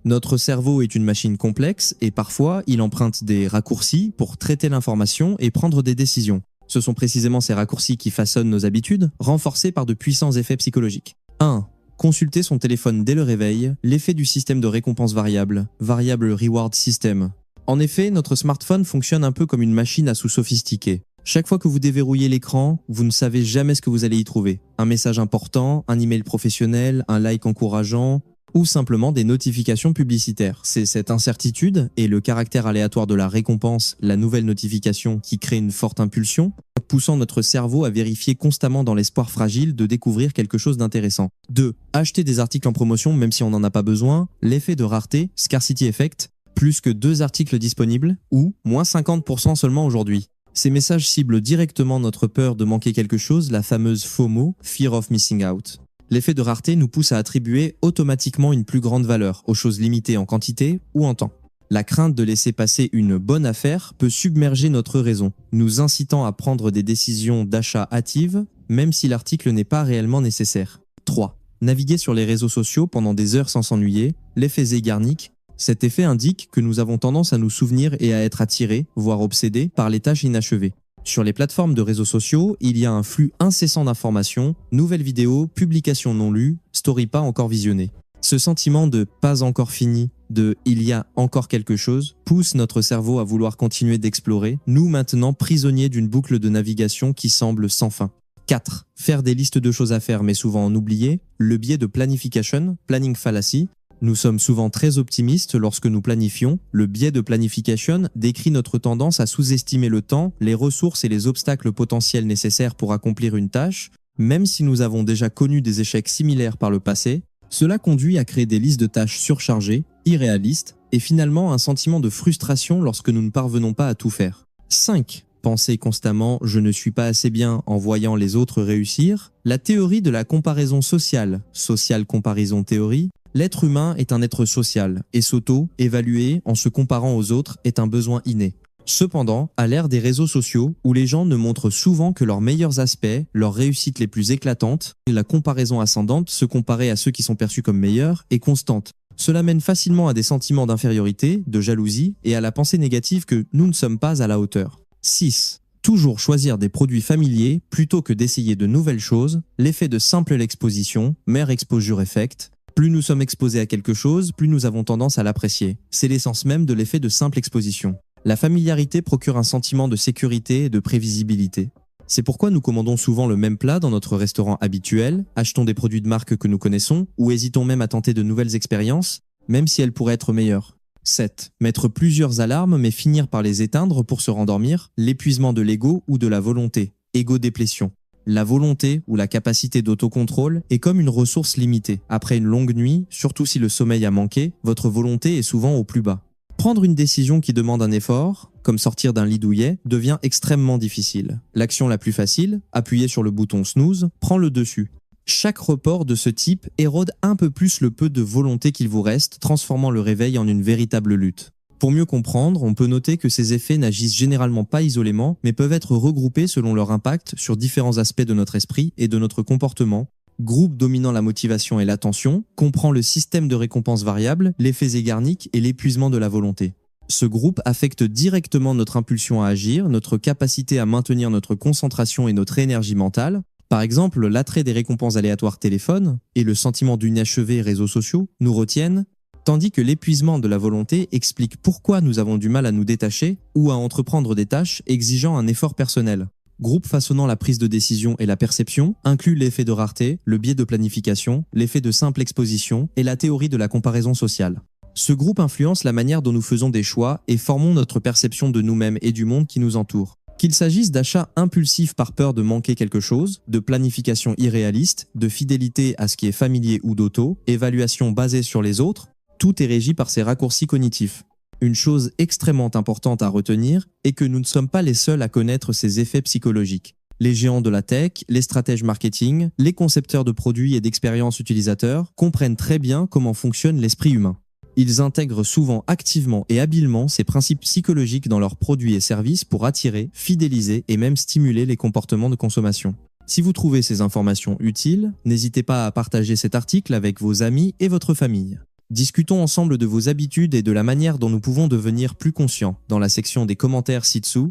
Notre cerveau est une machine complexe et parfois il emprunte des raccourcis pour traiter l'information et prendre des décisions. Ce sont précisément ces raccourcis qui façonnent nos habitudes, renforcés par de puissants effets psychologiques. 1. Consulter son téléphone dès le réveil, l'effet du système de récompense variable, Variable Reward System. En effet, notre smartphone fonctionne un peu comme une machine à sous sophistiquée. Chaque fois que vous déverrouillez l'écran, vous ne savez jamais ce que vous allez y trouver. Un message important, un email professionnel, un like encourageant, ou simplement des notifications publicitaires. C'est cette incertitude et le caractère aléatoire de la récompense, la nouvelle notification, qui crée une forte impulsion, poussant notre cerveau à vérifier constamment dans l'espoir fragile de découvrir quelque chose d'intéressant. 2. Acheter des articles en promotion même si on n'en a pas besoin, l'effet de rareté, scarcity effect, plus que 2 articles disponibles, ou moins 50% seulement aujourd'hui. Ces messages ciblent directement notre peur de manquer quelque chose, la fameuse FOMO, Fear of Missing Out. L'effet de rareté nous pousse à attribuer automatiquement une plus grande valeur aux choses limitées en quantité ou en temps. La crainte de laisser passer une bonne affaire peut submerger notre raison, nous incitant à prendre des décisions d'achat hâtives, même si l'article n'est pas réellement nécessaire. 3. Naviguer sur les réseaux sociaux pendant des heures sans s'ennuyer, l'effet Zeigarnik. Cet effet indique que nous avons tendance à nous souvenir et à être attirés, voire obsédés, par les tâches inachevées. Sur les plateformes de réseaux sociaux, il y a un flux incessant d'informations, nouvelles vidéos, publications non lues, stories pas encore visionnées. Ce sentiment de « pas encore fini », de « il y a encore quelque chose » pousse notre cerveau à vouloir continuer d'explorer, nous maintenant prisonniers d'une boucle de navigation qui semble sans fin. 4. Faire des listes de choses à faire mais souvent en oublier, le biais de planification, planning fallacy. Nous sommes souvent très optimistes lorsque nous planifions. Le biais de planification décrit notre tendance à sous-estimer le temps, les ressources et les obstacles potentiels nécessaires pour accomplir une tâche, même si nous avons déjà connu des échecs similaires par le passé. Cela conduit à créer des listes de tâches surchargées, irréalistes, et finalement un sentiment de frustration lorsque nous ne parvenons pas à tout faire. 5. Penser constamment « je ne suis pas assez bien » en voyant les autres réussir. La théorie de la comparaison sociale, Social Comparison Theory. L'être humain est un être social et s'auto-évaluer en se comparant aux autres est un besoin inné. Cependant, à l'ère des réseaux sociaux, où les gens ne montrent souvent que leurs meilleurs aspects, leurs réussites les plus éclatantes, la comparaison ascendante, se comparer à ceux qui sont perçus comme meilleurs, est constante. Cela mène facilement à des sentiments d'infériorité, de jalousie et à la pensée négative que nous ne sommes pas à la hauteur. 6. Toujours choisir des produits familiers plutôt que d'essayer de nouvelles choses, l'effet de simple exposition, mere exposure effect. Plus nous sommes exposés à quelque chose, plus nous avons tendance à l'apprécier. C'est l'essence même de l'effet de simple exposition. La familiarité procure un sentiment de sécurité et de prévisibilité. C'est pourquoi nous commandons souvent le même plat dans notre restaurant habituel, achetons des produits de marque que nous connaissons, ou hésitons même à tenter de nouvelles expériences, même si elles pourraient être meilleures. 7. Mettre plusieurs alarmes mais finir par les éteindre pour se rendormir, l'épuisement de l'ego ou de la volonté, égo-déplétion. La volonté ou la capacité d'autocontrôle est comme une ressource limitée. Après une longue nuit, surtout si le sommeil a manqué, votre volonté est souvent au plus bas. Prendre une décision qui demande un effort, comme sortir d'un lit douillet, devient extrêmement difficile. L'action la plus facile, appuyer sur le bouton snooze, prend le dessus. Chaque report de ce type érode un peu plus le peu de volonté qu'il vous reste, transformant le réveil en une véritable lutte. Pour mieux comprendre, on peut noter que ces effets n'agissent généralement pas isolément, mais peuvent être regroupés selon leur impact sur différents aspects de notre esprit et de notre comportement. Groupe dominant la motivation et l'attention, comprend le système de récompense variable, l'effet Zeigarnik et l'épuisement de la volonté. Ce groupe affecte directement notre impulsion à agir, notre capacité à maintenir notre concentration et notre énergie mentale. Par exemple, l'attrait des récompenses aléatoires téléphone et le sentiment d'inachevé réseaux sociaux nous retiennent, tandis que l'épuisement de la volonté explique pourquoi nous avons du mal à nous détacher ou à entreprendre des tâches exigeant un effort personnel. Groupe façonnant la prise de décision et la perception inclut l'effet de rareté, le biais de planification, l'effet de simple exposition et la théorie de la comparaison sociale. Ce groupe influence la manière dont nous faisons des choix et formons notre perception de nous-mêmes et du monde qui nous entoure. Qu'il s'agisse d'achats impulsifs par peur de manquer quelque chose, de planification irréaliste, de fidélité à ce qui est familier ou d'auto, évaluation basée sur les autres, tout est régi par ces raccourcis cognitifs. Une chose extrêmement importante à retenir est que nous ne sommes pas les seuls à connaître ces effets psychologiques. Les géants de la tech, les stratèges marketing, les concepteurs de produits et d'expériences utilisateurs comprennent très bien comment fonctionne l'esprit humain. Ils intègrent souvent activement et habilement ces principes psychologiques dans leurs produits et services pour attirer, fidéliser et même stimuler les comportements de consommation. Si vous trouvez ces informations utiles, n'hésitez pas à partager cet article avec vos amis et votre famille. Discutons ensemble de vos habitudes et de la manière dont nous pouvons devenir plus conscients dans la section des commentaires ci-dessous